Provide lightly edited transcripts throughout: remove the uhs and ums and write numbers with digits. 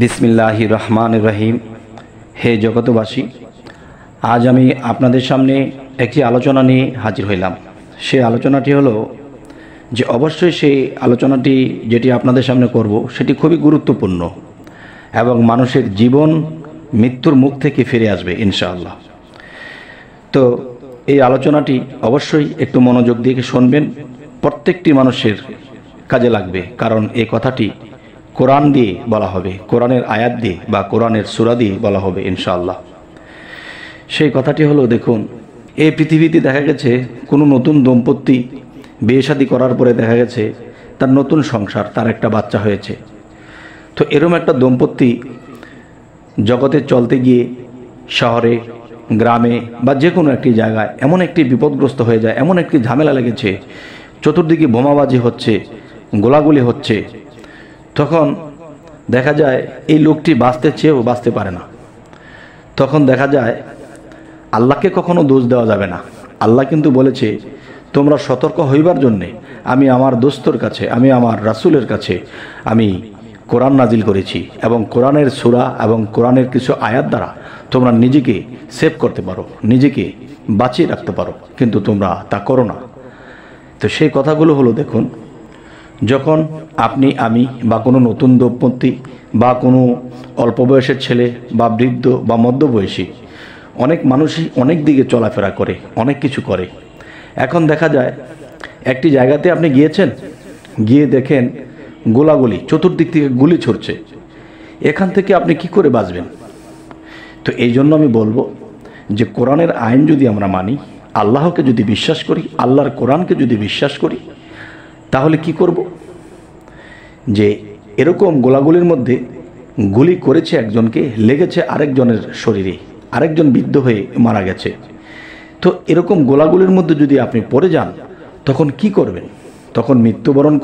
বিসমিল্লাহির রহমানির রহিম। হে জগতবাসী, আজ আমি আপনাদের সামনে একটি আলোচনা নিয়ে হাজির হইলাম। সেই আলোচনাটি হলো যে অবশ্যই সেই আলোচনাটি যেটি আপনাদের সামনে করব সেটি খুবই গুরুত্বপূর্ণ এবং মানুষের জীবন মৃত্যুর মুখ থেকে ফিরে আসবে ইনশাআল্লাহ। তো এই আলোচনাটি অবশ্যই একটু মনোযোগ দিয়ে শুনবেন, প্রত্যেকটি মানুষের কাজে লাগবে, কারণ এই কথাটি কোরআন দিয়ে বলা হবে, কোরআনের আয়াত দিয়ে বা কোরআনের সূরা দিয়ে বলা হবে ইনশাআল্লাহ। সেই কথাটি হলো, দেখুন, এই পৃথিবীতে দেখা গেছে কোনো নতুন দম্পতি বিয়ে শাদী করার পরে দেখা গেছে তার নতুন সংসার, তার একটা বাচ্চা হয়েছে। তো এরকম একটা দম্পতি জগতে চলতে গিয়ে শহরে, গ্রামে বা যে কোনো একটি জায়গায় এমন একটি বিপদগ্রস্ত হয়ে যায়, এমন একটি ঝামেলা লেগেছে, চতুর্দিকে বোমাবাজি হচ্ছে, গোলাগুলি হচ্ছে। তখন দেখা যায় এই লোকটি বাঁচতে চেয়েও বাঁচতে পারে না। তখন দেখা যায় আল্লাহকে কখনো দোষ দেওয়া যাবে না। আল্লাহ কিন্তু বলেছে, তোমরা সতর্ক হইবার জন্যে আমি আমার দোস্তর কাছে, আমি আমার রাসূলের কাছে আমি কোরআন নাজিল করেছি, এবং কোরআনের সূরা এবং কোরআনের কিছু আয়াত দ্বারা তোমরা নিজেকে সেভ করতে পারো, নিজেকে বাঁচিয়ে রাখতে পারো, কিন্তু তোমরা তা করো না। তো সেই কথাগুলো হলো, দেখুন, যখন আপনি, আমি বা কোনো নতুন দম্পতি বা কোনো অল্প বয়সের ছেলে বা বৃদ্ধ বা মধ্যবয়সী, অনেক মানুষই অনেক দিকে চলাফেরা করে, অনেক কিছু করে। এখন দেখা যায় একটি জায়গাতে আপনি গিয়েছেন, গিয়ে দেখেন গোলাগুলি, চতুর্দিক থেকে গুলি ছড়ছে। এখান থেকে আপনি কি করে বাঁচবেন? তো এই জন্য আমি বলবো যে কোরআনের আইন যদি আমরা মানি, আল্লাহকে যদি বিশ্বাস করি, আল্লাহর কোরআনকে যদি বিশ্বাস করি, তাহলে কি করব? যে এরকম গোলাগুলির মধ্যে গুলি করেছে একজনকে, লেগেছে আরেকজনের শরীরে, আরেকজন বিদ্ধ হয়ে মারা গেছে। তো এরকম গোলাগুলির মধ্যে যদি আপনি পড়ে যান, তখন কি করবেন? তখন মৃত্যুবরণ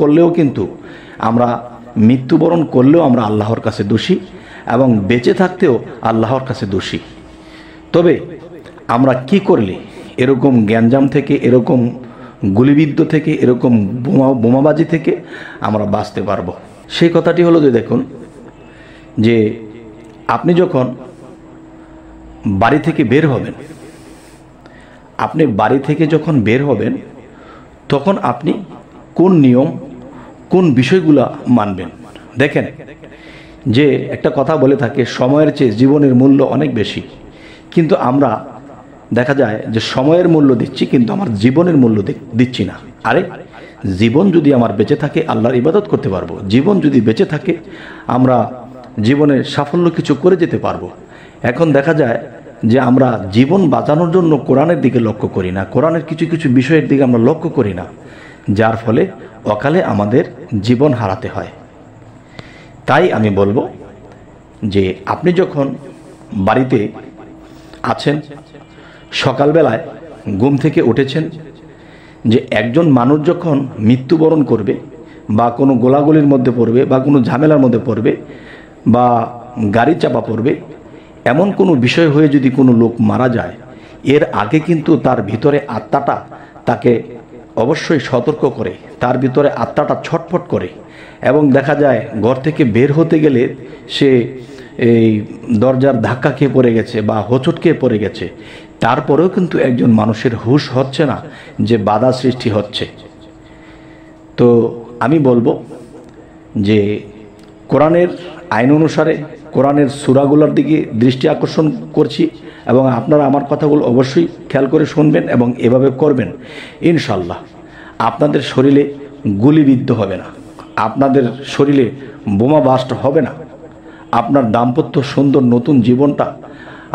করলেও আমরা আল্লাহর কাছে দোষী, এবং বেঁচে থাকতেও আল্লাহর কাছে দোষী। তবে আমরা কি করলে এরকম গ্যাঞ্জাম থেকে, এরকম গুলিবিদ্ধ থেকে, এরকম বোমাবাজি থেকে আমরা বাঁচতে পারবো? সেই কথাটি হলো যে, দেখুন, যে আপনি যখন বাড়ি থেকে বের হবেন, আপনি বাড়ি থেকে যখন বের হবেন, তখন আপনি কোন নিয়ম, কোন বিষয়গুলো মানবেন? দেখেন, যে একটা কথা বলে থাকে, সময়ের চেয়ে জীবনের মূল্য অনেক বেশি। কিন্তু আমরা দেখা যায় যে সময়ের মূল্য দিচ্ছি, কিন্তু আমার জীবনের মূল্য দিচ্ছি না। আরে, জীবন যদি আমার বেঁচে থাকে আল্লাহর ইবাদত করতে পারবো, জীবন যদি বেঁচে থাকে আমরা জীবনে সাফল্য কিছু করে যেতে পারবো। এখন দেখা যায় যে আমরা জীবন বাঁচানোর জন্য কোরআনের দিকে লক্ষ্য করি না, কোরআনের কিছু কিছু বিষয়ের দিকে আমরা লক্ষ্য করি না, যার ফলে অকালে আমাদের জীবন হারাতে হয়। তাই আমি বলবো যে আপনি যখন বাড়িতে আছেন, সকালবেলায় ঘুম থেকে উঠেছেন, যে একজন মানুষ যখন মৃত্যুবরণ করবে বা কোনো গোলাগুলির মধ্যে পড়বে বা কোনো ঝামেলার মধ্যে পড়বে বা গাড়ি চাপা পড়বে, এমন কোনো বিষয় হয়ে যদি কোনো লোক মারা যায়, এর আগে কিন্তু তার ভিতরে আত্মাটা তাকে অবশ্যই সতর্ক করে, তার ভিতরে আত্মাটা ছটফট করে, এবং দেখা যায় ঘর থেকে বের হতে গেলে সে এই দরজার ধাক্কা খেয়ে পড়ে গেছে বা হোঁচট খেয়ে পড়ে গেছে। তারপরেও কিন্তু একজন মানুষের হুঁশ হচ্ছে না, যে বাধা সৃষ্টি হচ্ছে। তো আমি বলবো যে কোরআনের আইন অনুসারে কোরআনের সূরাগুলোর দিকে দৃষ্টি আকর্ষণ করছি, এবং আপনারা আমার কথাগুলো অবশ্যই খেয়াল করে শুনবেন এবং এভাবে করবেন। ইনশাল্লাহ আপনাদের শরীরে গুলিবিদ্ধ হবে না, আপনাদের শরীরে বোমা বাস্ট হবে না, আপনার দাম্পত্য সুন্দর নতুন জীবনটা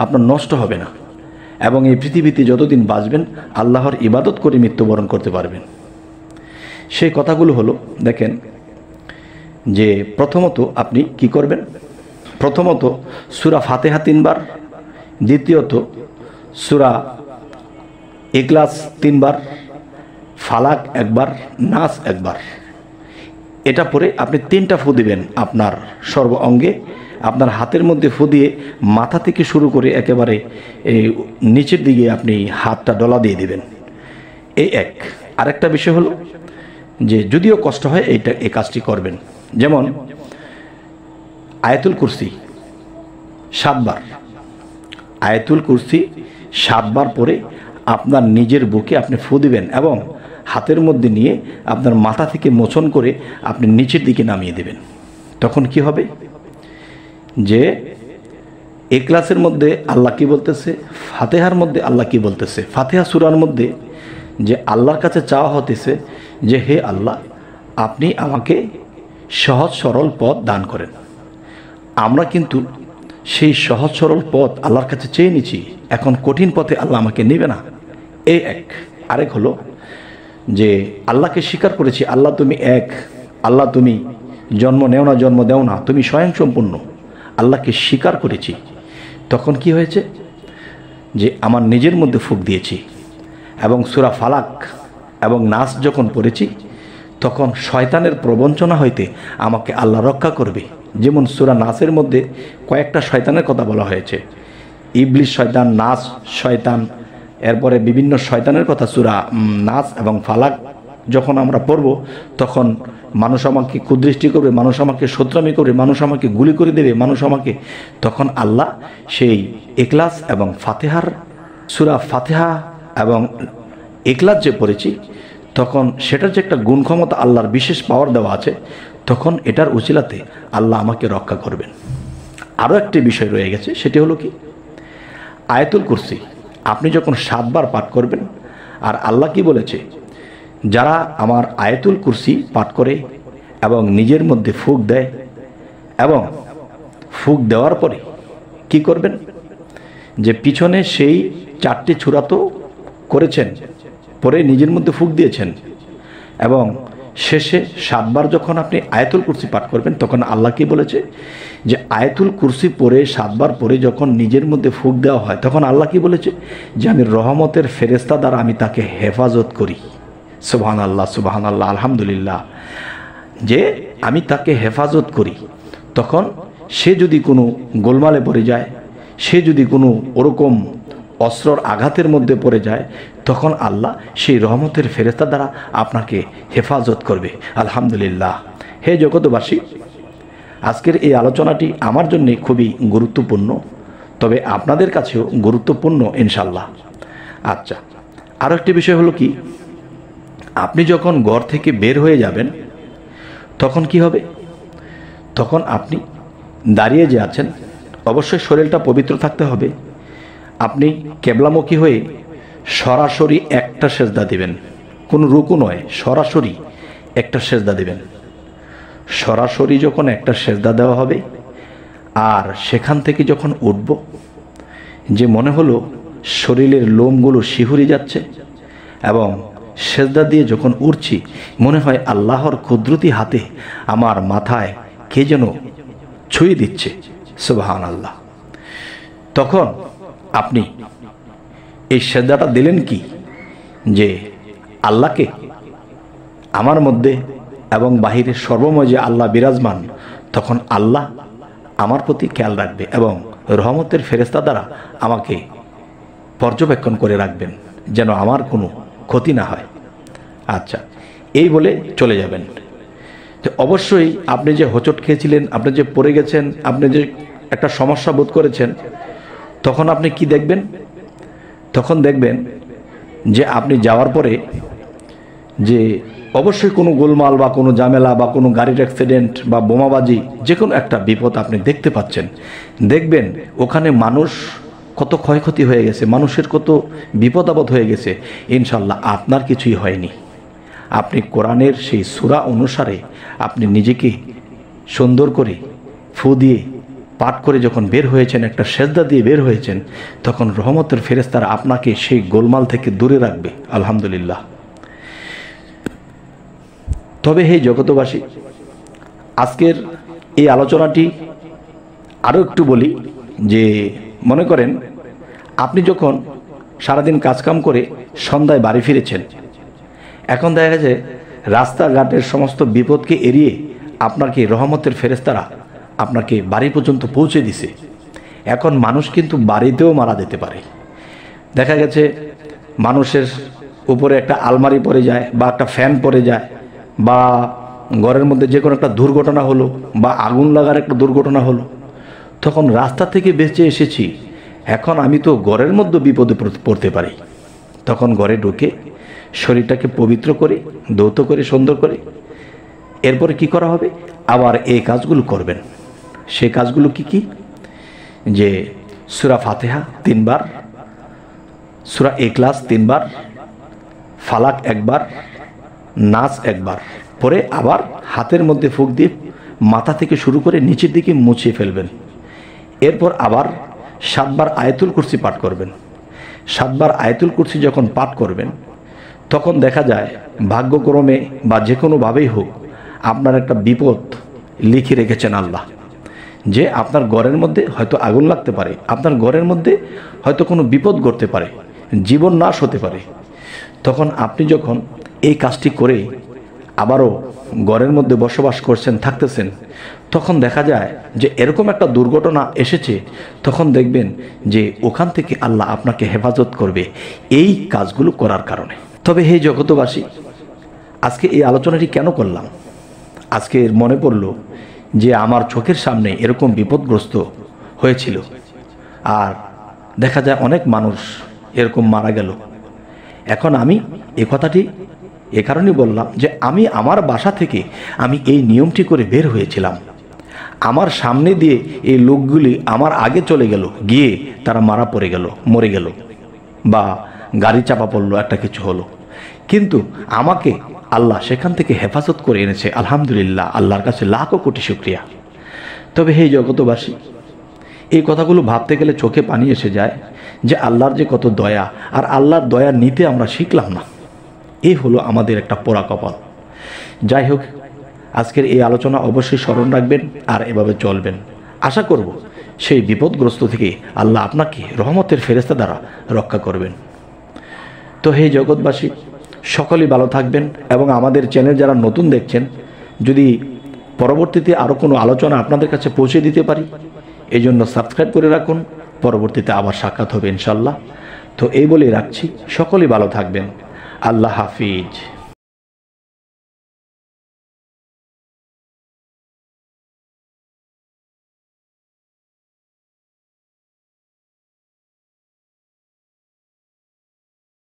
আপনার নষ্ট হবে না, এবং এই পৃথিবীতে যতদিন বাঁচবেন আল্লাহর ইবাদত করে মৃত্যুবরণ করতে পারবেন। সেই কথাগুলো হলো, দেখেন, যে প্রথমত আপনি কি করবেন? প্রথমত সূরা ফাতিহা 3 বার, দ্বিতীয়ত সূরা ইখলাস 3 বার, ফালাক 1 বার, নাস 1 বার। এটা পরে আপনি 3টা ফু দিবেন আপনার সর্ব অঙ্গে, আপনার হাতের মধ্যে ফু দিয়ে মাথা থেকে শুরু করে একেবারে এই নিচের দিকে আপনি হাতটা ডলা দিয়ে দিবেন। এই এক। আরেকটা বিষয় হলো যে যদিও কষ্ট হয় এই কাজটি করবেন। যেমন আয়াতুল কুরসি 7 বার, আয়াতুল কুরসি 7 বার পরে আপনার নিজের বুকে আপনি ফু দিবেন এবং হাতের মধ্যে নিয়ে আপনার মাথা থেকে মোচন করে আপনি নিচের দিকে নামিয়ে দেবেন। তখন কি হবে যে ইখলাসের মধ্যে আল্লাহ কি বলতেছে, ফাতিহার মধ্যে আল্লাহ কি বলতেছে, ফাতিহা সূরার মধ্যে যে আল্লাহর কাছে চাওয়া হতেছে যে হে আল্লাহ, আপনি আমাকে সহজ সরল পথ দান করেন। আমরা কিন্তু সেই সহজ সরল পথ আল্লাহর কাছে চেয়ে নিচ্ছি, এখন কঠিন পথে আল্লাহ আমাকে নেবে না। এই এক। আরেক হলো যে আল্লাহকে স্বীকার করেছি, আল্লাহ তুমি এক, আল্লাহ তুমি জন্ম নেও না, জন্ম দেও না, তুমি স্বয়ংসম্পূর্ণ। আল্লাহকে স্বীকার করেছি। তখন কি হয়েছে যে আমার নিজের মধ্যে ফুঁক দিয়েছি এবং সূরা ফালাক এবং নাস যখন পড়েছি তখন শয়তানের প্রবঞ্চনা হইতে আমাকে আল্লাহ রক্ষা করবে। যেমন সূরা নাসের মধ্যে কয়েকটা শয়তানের কথা বলা হয়েছে, ইবলিস শয়তান, নাস শয়তান, এরপরে বিভিন্ন শয়তানের কথা সূরা নাস এবং ফালাক যখন আমরা পড়ব তখন মানুষ আমাকে কুদৃষ্টি করবে, মানুষ আমাকে শত্রুমি করবে, মানুষ আমাকে গুলি করে দেবে, মানুষ আমাকে, তখন আল্লাহ সেই ইখলাস এবং ফাতিহার সূরা ফাতিহা এবং ইখলাস যে পড়েছি তখন সেটার যে একটা গুণ ক্ষমতা আল্লাহর বিশেষ পাওয়ার দেওয়া আছে, তখন এটার উচিলাতে আল্লাহ আমাকে রক্ষা করবেন। আরও একটি বিষয় রয়ে গেছে, সেটি হলো কি আয়াতুল কুরসি আপনি যখন 7 বার পাঠ করবেন, আর আল্লাহ কি বলেছে, যারা আমার আয়াতুল কুরসি পাঠ করে এবং নিজের মধ্যে ফুঁক দেয় এবং ফুঁক দেওয়ার পরে কি করবেন, যে পিছনে সেই 4টি ছুরা তো করেছেন, পরে নিজের মধ্যে ফুঁক দিয়েছেন এবং শেষে 7 বার যখন আপনি আয়াতুল কুরসি পাঠ করবেন তখন আল্লাহ কি বলেছে যে আয়াতুল কুরসি পড়ে 7 বার পরে যখন নিজের মধ্যে ফুঁক দেওয়া হয় তখন আল্লাহ কি বলেছে যে আমি রহমতের ফেরেশতা দ্বারা আমি তাকে হেফাজত করি। সুবহানাল্লাহ, সুবহানাল্লাহ, আলহামদুলিল্লাহ, যে আমি তাকে হেফাজত করি। তখন সে যদি কোনো গোলমালে পড়ে যায়, সে যদি কোনো ওরকম অস্ত্রর আঘাতের মধ্যে পড়ে যায়, তখন আল্লাহ সেই রহমতের ফেরেশতা দ্বারা আপনাকে হেফাজত করবে। আলহামদুলিল্লাহ। হে জগতবাসী, আজকের এই আলোচনাটি আমার জন্য খুবই গুরুত্বপূর্ণ, তবে আপনাদের কাছেও গুরুত্বপূর্ণ ইনশাল্লাহ। আচ্ছা, আরও একটি বিষয় হলো কি, আপনি যখন ঘর থেকে বের হয়ে যাবেন তখন কি হবে, তখন আপনি দাঁড়িয়ে যে আছেন অবশ্যই শরীরটা পবিত্র থাকতে হবে। আপনি কেবলামুখী হয়ে সরাসরি একটা সেজদা দিবেন, কোনো রুকু নয়, সরাসরি একটা সেজদা দিবেন। সরাসরি যখন একটা সেজদা দেওয়া হবে আর সেখান থেকে যখন উঠব, যে মনে হলো শরীরের লোমগুলো শিহরে যাচ্ছে এবং সেজদা দিয়ে যখন উঠছি মনে হয় আল্লাহর কুদরতি হাতে আমার মাথায় কে যেন ছুঁয়ে দিচ্ছে। সুবহানাল্লাহ। তখন আপনি এই সেজদাটা দিলেন কি, যে আল্লাহকে আমার মধ্যে এবং বাহিরে সর্বময় যে আল্লাহ বিরাজমান, তখন আল্লাহ আমার প্রতি খেয়াল রাখবে এবং রহমতের ফেরেশতা দ্বারা আমাকে পর্যবেক্ষণ করে রাখবেন যেন আমার কোনো ক্ষতি না হয়। আচ্ছা, এই বলে চলে যাবেন। তো অবশ্যই আপনি যে হোঁচট খেয়েছিলেন, আপনি যে পড়ে গেছেন, আপনি যে একটা সমস্যা বোধ করেছেন, তখন আপনি কি দেখবেন, তখন দেখবেন যে আপনি যাওয়ার পরে যে অবশ্যই কোনো গোলমাল বা কোনো ঝামেলা বা কোনো গাড়ির অ্যাক্সিডেন্ট বা বোমাবাজি যে কোনো একটা বিপদ আপনি দেখতে পাচ্ছেন। দেখবেন ওখানে মানুষ কত ক্ষয়ক্ষতি হয়ে গেছে, মানুষের কত বিপদ আপদ হয়ে গেছে। ইনশাল্লাহ আপনার কিছুই হয়নি। আপনি কোরআনের সেই সূরা অনুসারে আপনি নিজেকে সুন্দর করে ফু দিয়ে পাঠ করে যখন বের হয়েছেন, একটা সেজদা দিয়ে বের হয়েছেন, তখন রহমতের ফেরেশতারা আপনাকে সেই গোলমাল থেকে দূরে রাখবে। আলহামদুলিল্লাহ। তবে হে জগতবাসী, আজকের এই আলোচনাটি আরও একটু বলি, যে মনে করেন আপনি যখন সারাদিন কাজকাম করে সন্ধ্যায় বাড়ি ফিরেছেন, এখন দেখা গেছে রাস্তাঘাটের সমস্ত বিপদকে এড়িয়ে আপনাকে রহমতের ফেরেশতারা আপনাকে বাড়ি পর্যন্ত পৌঁছে দিছে। এখন মানুষ কিন্তু বাড়িতেও মারা যেতে পারে। দেখা গেছে মানুষের উপরে একটা আলমারি পড়ে যায় বা একটা ফ্যান পড়ে যায় বা ঘরের মধ্যে যে কোনো একটা দুর্ঘটনা হলো বা আগুন লাগার একটা দুর্ঘটনা হলো, তখন রাস্তা থেকে বেঁচে এসেছি, এখন আমি তো ঘরের মধ্যে বিপদে পড়তে পারি। তখন ঘরে ঢুকে শরীরটাকে পবিত্র করে ধৌত করে সুন্দর করে এরপরে কি করা হবে, আবার এই কাজগুলো করবেন। সেই কাজগুলো কি কি? যে সূরা ফাতিহা 3 বার, সূরা ইখলাস 3 বার, ফালাক 1 বার, নাস 1 বার পরে আবার হাতের মধ্যে ফুঁক দিয়ে মাথা থেকে শুরু করে নিচের দিকে মুছিয়ে ফেলবেন। এরপর আবার 7 বার আয়াতুল কুরসি পাঠ করবেন। 7 বার আয়াতুল কুরসি যখন পাঠ করবেন, তখন দেখা যায় ভাগ্যক্রমে বা যে কোনোভাবেই হোক আপনার একটা বিপদ লিখে রেখেছেন আল্লাহ, যে আপনার ঘরের মধ্যে হয়তো আগুন লাগতে পারে, আপনার ঘরের মধ্যে হয়তো কোনো বিপদ ঘটতে পারে, জীবন নাশ হতে পারে। তখন আপনি যখন এই কাজটি করে আবারও ঘরের মধ্যে বসবাস করছেন, থাকতেছেন, তখন দেখা যায় যে এরকম একটা দুর্ঘটনা এসেছে, তখন দেখবেন যে ওখান থেকে আল্লাহ আপনাকে হেফাজত করবে এই কাজগুলো করার কারণে। তবে হে জগতবাসী, আজকে এই আলোচনাটি কেন করলাম? আজকে মনে পড়ল যে আমার চোখের সামনে এরকম বিপদগ্রস্ত হয়েছিল, আর দেখা যায় অনেক মানুষ এরকম মারা গেল। এখন আমি এ কথাটি এ কারণেই বললাম যে আমি আমার বাসা থেকে আমি এই নিয়মটি করে বের হয়েছিলাম, আমার সামনে দিয়ে এই লোকগুলি আমার আগে চলে গেল, গিয়ে তারা মারা পড়ে গেল, মরে গেল, বা গাড়ি চাপা পড়লো, একটা কিছু হলো, কিন্তু আমাকে আল্লাহ সেখান থেকে হেফাজত করে এনেছে। আলহামদুলিল্লাহ, আল্লাহর কাছে লাখো কোটি শুকরিয়া। তবে হে জগতবাসী, এই কথাগুলো ভাবতে গেলে চোখে পানি এসে যায় যে আল্লাহর যে কত দয়া, আর আল্লাহর দয়া নিতে আমরা শিখলাম না। এই হলো আমাদের একটা পোড়া কপাল। যাই হোক, আজকের এই আলোচনা অবশ্যই স্মরণ রাখবেন আর এভাবে চলবেন। আশা করব সেই বিপদগ্রস্ত থেকে আল্লাহ আপনাকে রহমতের ফেরেশতা দ্বারা রক্ষা করবেন। তো হে জগৎবাসী, সকলেই ভালো থাকবেন, এবং আমাদের চ্যানেল যারা নতুন দেখছেন, যদি পরবর্তীতে আরও কোনো আলোচনা আপনাদের কাছে পৌঁছে দিতে পারি, এই জন্য সাবস্ক্রাইব করে রাখুন। পরবর্তীতে আবার সাক্ষাৎ হবে ইনশাল্লাহ। তো এই বলেই রাখছি, সকলেই ভালো থাকবেন। আল্লাহ হাফিজ।